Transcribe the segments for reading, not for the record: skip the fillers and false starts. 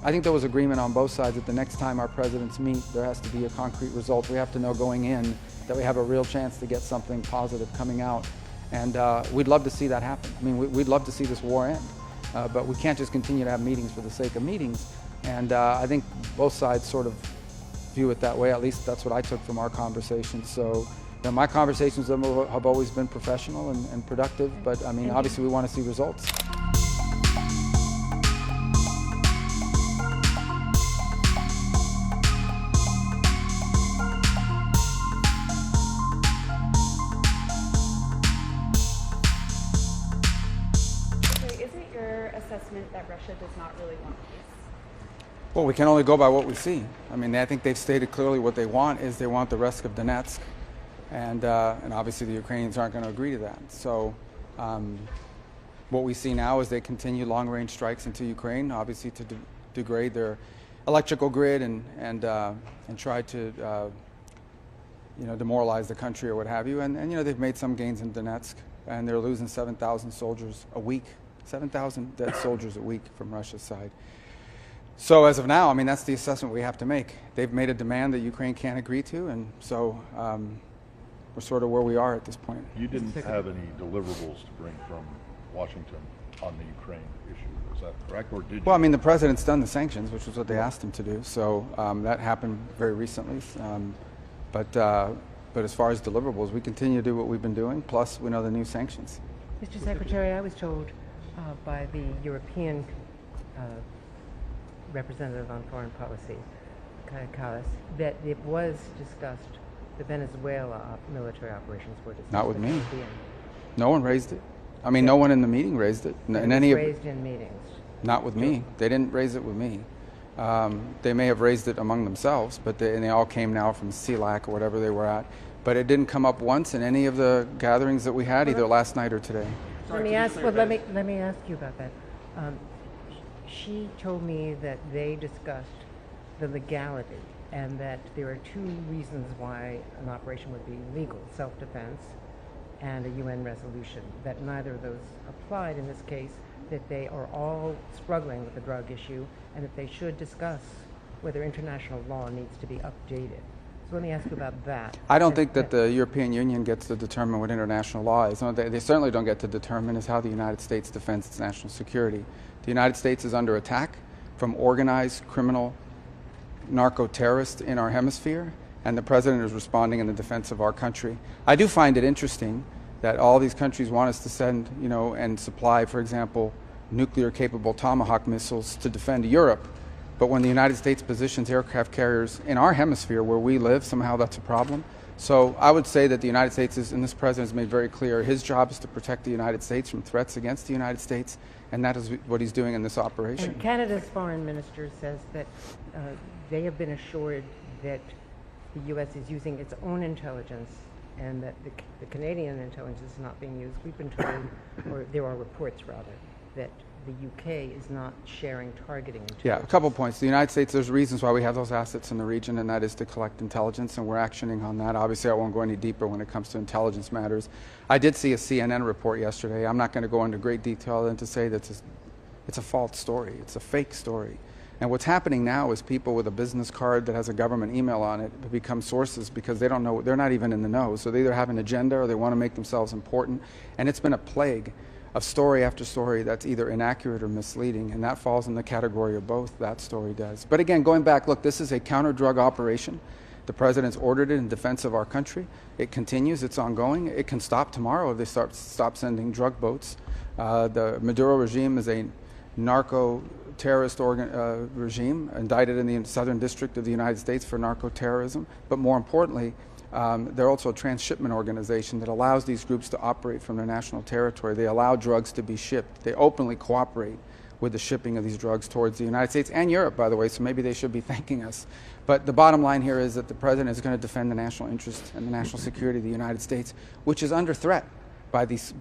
I think there was agreement on both sides that the next time our presidents meet, there has to be a concrete result. We have to know going in that we have a real chance to get something positive coming out. And we'd love to see that happen. I mean, we'd love to see this war end. But we can't just continue to have meetings for the sake of meetings. And I think both sides sort of view it that way. At least that's what I took from our conversations. So my conversations with them have always been professional and productive. But I mean, obviously we want to see results. Assessment that Russia does not really want peace? Well, we can only go by what we see. I mean, I think they've stated clearly what they want is they want the rest of Donetsk, and obviously the Ukrainians aren't going to agree to that. So what we see now is they continue long-range strikes into Ukraine, obviously to degrade their electrical grid and try to demoralize the country or what have you. And they've made some gains in Donetsk, and they're losing 7,000 soldiers a week. 7,000 dead soldiers a week from Russia's side. So as of now, I mean, that's the assessment we have to make. They've made a demand that Ukraine can't agree to, and so we're sort of where we are at this point. You didn't have any deliverables to bring from Washington on the Ukraine issue, is that correct? Or did you? Well, I mean, the president's done the sanctions, which was what they asked him to do, so that happened very recently. But as far as deliverables, we continue to do what we've been doing, plus we know the new sanctions. Mr. Secretary, I was told by the European representative on foreign policy, Kallas, that it was discussed, the Venezuela military operations were discussed. Not with me. No one raised it. I mean, no one in the meeting raised it. It was raised in meetings. Not with me. They didn't raise it with me. They may have raised it among themselves, but they all came now from CELAC or whatever they were at. But it didn't come up once in any of the gatherings that we had, either last night or today. Let me ask you about that. She told me that they discussed the legality and that there are two reasons why an operation would be legal: self-defense and a UN resolution. That neither of those applied in this case. That they are all struggling with the drug issue, and that they should discuss whether international law needs to be updated. So let me ask you about that. I don't think that the European Union gets to determine what international law is. No, they certainly don't get to determine is how the United States defends its national security. The United States is under attack from organized criminal narco-terrorists in our hemisphere, and the president is responding in the defense of our country. I do find it interesting that all these countries want us to send, and supply, for example, nuclear-capable Tomahawk missiles to defend Europe. But when the United States positions aircraft carriers in our hemisphere where we live, somehow that's a problem. So I would say that the United States and this president has made very clear, his job is to protect the United States from threats against the United States, and that is what he's doing in this operation. And Canada's foreign minister says that they have been assured that the U.S. is using its own intelligence and that the Canadian intelligence is not being used. We've been told, or there are reports rather, that the UK is not sharing targeting intelligence. Yeah, a couple points. The United States, there's reasons why we have those assets in the region, and that is to collect intelligence, and we're actioning on that. Obviously, I won't go any deeper when it comes to intelligence matters. I did see a CNN report yesterday. I'm not going to go into great detail and to say that it's a false story. It's a fake story. And what's happening now is people with a business card that has a government email on it become sources because they don't know, they're not even in the know. So they either have an agenda or they want to make themselves important. And it's been a plague of story after story that's either inaccurate or misleading. And that falls in the category of both, that story does. But again, going back, look, this is a counter-drug operation. The president's ordered it in defense of our country. It continues, it's ongoing. It can stop tomorrow if they stop sending drug boats. The Maduro regime is a narco-terrorist regime indicted in the Southern District of the United States for narco-terrorism. But more importantly, they're also a transshipment organization that allows these groups to operate from their national territory. They allow drugs to be shipped. They openly cooperate with the shipping of these drugs towards the United States and Europe, by the way, so maybe they should be thanking us. But the bottom line here is that the president is going to defend the national interest and the national security of the United States, which is under threat by these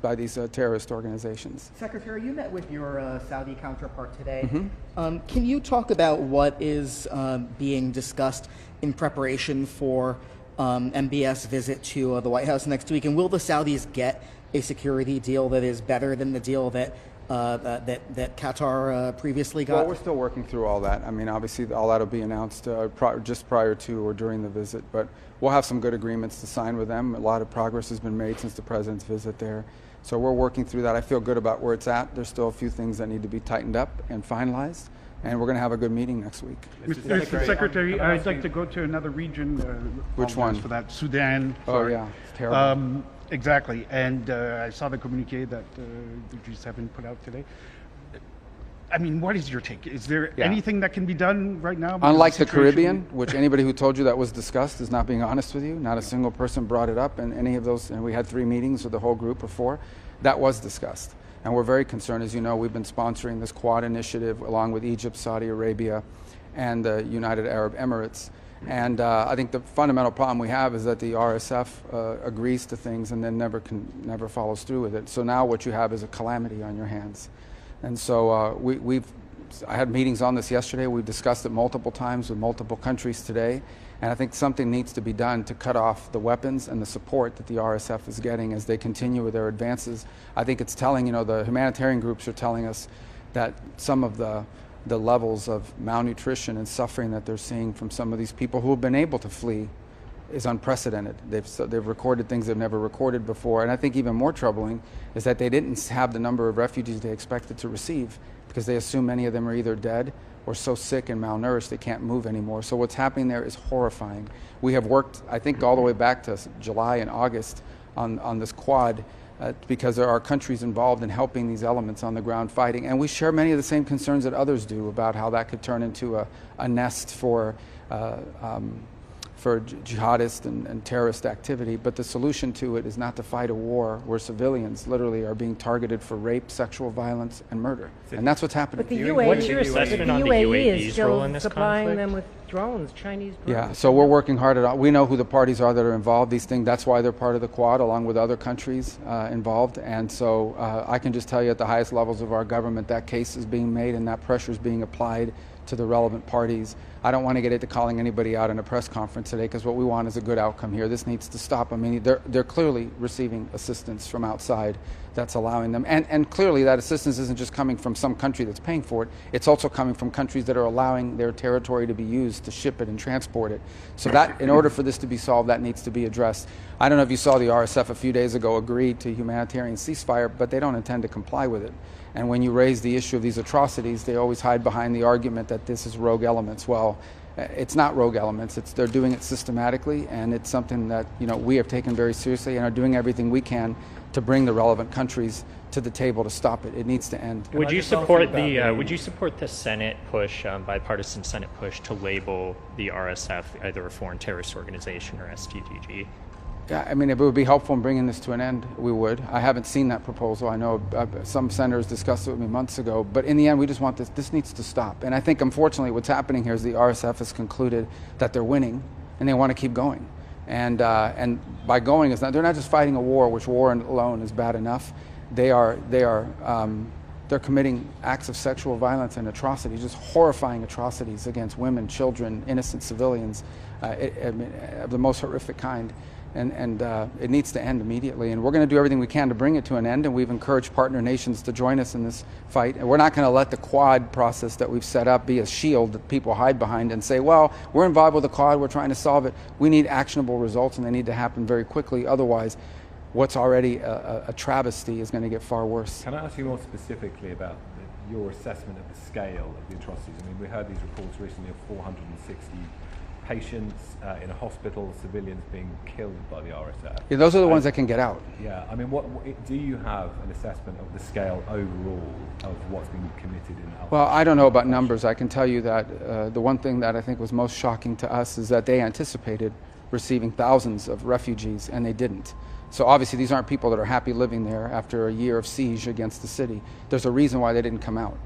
terrorist organizations. Secretary, you met with your Saudi counterpart today. Mm-hmm. Can you talk about what is being discussed in preparation for MBS visit to the White House next week? And will the Saudis get a security deal that is better than the deal that that Qatar previously got? Well, we're still working through all that. I mean, obviously, all that will be announced just prior to or during the visit. But we'll have some good agreements to sign with them. A lot of progress has been made since the president's visit there. So we're working through that. I feel good about where it's at. There's still a few things that need to be tightened up and finalized. And we're going to have a good meeting next week. Mr. Secretary, I'd like to go to another region. Which one? For that, Sudan. Oh, Sorry. yeah. It's terrible. Exactly. And I saw the communique that the G7 put out today. I mean, what is your take? Is there anything that can be done right now? Unlike the Caribbean, which anybody who told you that was discussed is not being honest with you. Not a single person brought it up in any of those. And we had 3 meetings with the whole group of 4. That was discussed. And we're very concerned. As you know, we've been sponsoring this Quad initiative along with Egypt, Saudi Arabia, and the United Arab Emirates. And I think the fundamental problem we have is that the RSF agrees to things and then never follows through with it. So now what you have is a calamity on your hands. And so I had meetings on this yesterday. We've discussed it multiple times with multiple countries today. And I think something needs to be done to cut off the weapons and the support that the RSF is getting as they continue with their advances. I think it's telling, the humanitarian groups are telling us that some of the levels of malnutrition and suffering that they're seeing from some of these people who have been able to flee is unprecedented. They've recorded things they've never recorded before. And I think even more troubling is that they didn't have the number of refugees they expected to receive because they assume many of them are either dead or so sick and malnourished they can't move anymore. So what's happening there is horrifying. We have worked, I think, all the way back to July and August on this Quad because there are countries involved in helping these elements on the ground fighting. And we share many of the same concerns that others do about how that could turn into a nest for jihadist and terrorist activity. But the solution to it is not to fight a war where civilians literally are being targeted for rape, sexual violence, and murder. And that's what's happening. But the What's your assessment on the UAE is UAE's role in still this supplying conflict? them with drones, Chinese drones. Yeah, so we're working hard at it. We know who the parties are that are involved. These things, that's why they're part of the Quad, along with other countries involved. And so I can just tell you at the highest levels of our government, that case is being made and that pressure is being applied to the relevant parties. I don't want to get into calling anybody out in a press conference today because what we want is a good outcome here. This needs to stop. I mean, they're clearly receiving assistance from outside that's allowing them. And clearly that assistance isn't just coming from some country that's paying for it. It's also coming from countries that are allowing their territory to be used to ship it and transport it. So that, in order for this to be solved, that needs to be addressed. I don't know if you saw the RSF a few days ago agreed to humanitarian ceasefire, but they don't intend to comply with it. And when you raise the issue of these atrocities, they always hide behind the argument that this is rogue elements. Well, it's not rogue elements. They're doing it systematically, and it's something that we have taken very seriously and are doing everything we can to bring the relevant countries to the table to stop it. It needs to end. Would you support the Senate push, bipartisan Senate push, to label the RSF either a foreign terrorist organization or STGG? Yeah, I mean, if it would be helpful in bringing this to an end, we would. I haven't seen that proposal. I know some senators discussed it with me months ago, but in the end, we just want this needs to stop. And I think, unfortunately, what's happening here is the RSF has concluded that they're winning, and they want to keep going. And by going, they're not just fighting a war, which war alone is bad enough. They're committing acts of sexual violence and atrocities, just horrifying atrocities against women, children, innocent civilians, of the most horrific kind. And it needs to end immediately. And we're going to do everything we can to bring it to an end. And we've encouraged partner nations to join us in this fight. And we're not going to let the Quad process that we've set up be a shield that people hide behind and say, well, we're involved with the Quad, we're trying to solve it. We need actionable results, and they need to happen very quickly. Otherwise, what's already a travesty is going to get far worse. Can I ask you more specifically about your assessment of the scale of the atrocities? I mean, we heard these reports recently of 460 patients in a hospital, civilians being killed by the RSF. Yeah, those are the ones that can get out. Yeah, I mean, what do you have an assessment of the scale overall of what's been committed in that? Well, I don't know about numbers. I can tell you that the one thing that I think was most shocking to us is that they anticipated receiving thousands of refugees, and they didn't. So obviously these aren't people that are happy living there after a year of siege against the city. There's a reason why they didn't come out.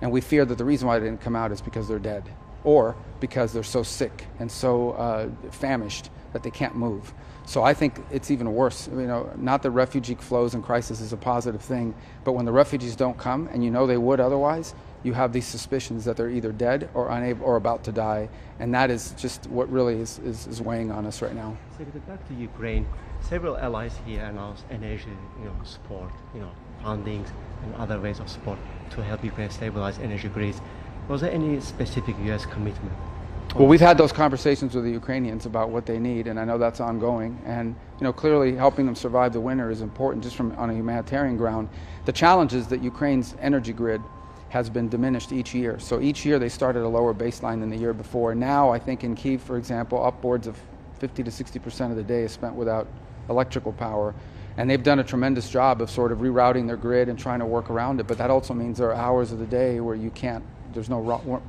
And we fear that the reason why they didn't come out is because they're dead, or because they're so sick and so famished that they can't move. So I think it's even worse. Not that refugee flows and crisis is a positive thing, but when the refugees don't come, and they would otherwise, you have these suspicions that they're either dead or unable or about to die, and that is just what really is weighing on us right now. So back to Ukraine, several allies here announced energy, support, fundings and other ways of support to help Ukraine stabilize energy grids. Was there any specific U.S. commitment? Well, we've had those conversations with the Ukrainians about what they need, and I know that's ongoing. And clearly, helping them survive the winter is important, just from on a humanitarian ground. The challenge is that Ukraine's energy grid has been diminished each year. So each year they start at a lower baseline than the year before. Now, I think in Kyiv, for example, upwards of 50 to 60% of the day is spent without electrical power. And they've done a tremendous job of sort of rerouting their grid and trying to work around it. But that also means there are hours of the day where there's no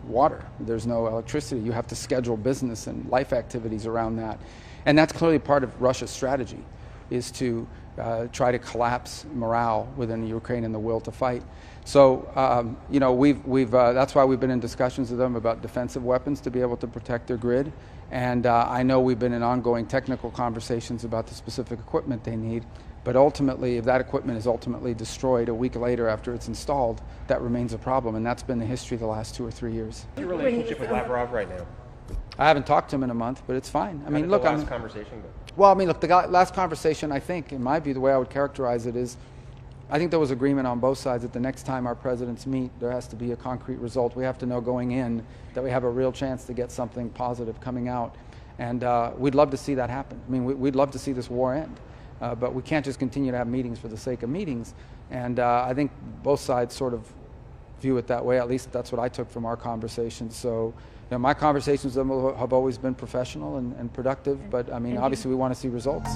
water, there's no electricity. You have to schedule business and life activities around that. And that's clearly part of Russia's strategy, is to try to collapse morale within the Ukraine and the will to fight. So, that's why we've been in discussions with them about defensive weapons to be able to protect their grid. And I know we've been in ongoing technical conversations about the specific equipment they need. But ultimately, if that equipment is ultimately destroyed a week later after it's installed, that remains a problem. And that's been the history of the last 2 or 3 years. What's your relationship with Lavrov right now? I haven't talked to him in a month, but it's fine. How did the last conversation go? Well, the last conversation, I think, in my view, the way I would characterize it is, I think there was agreement on both sides that the next time our presidents meet, there has to be a concrete result. We have to know going in that we have a real chance to get something positive coming out. And we'd love to see that happen. We'd love to see this war end. But we can't just continue to have meetings for the sake of meetings. And I think both sides sort of view it that way. At least that's what I took from our conversations. So, my conversations with them have always been professional and productive. But obviously we want to see results.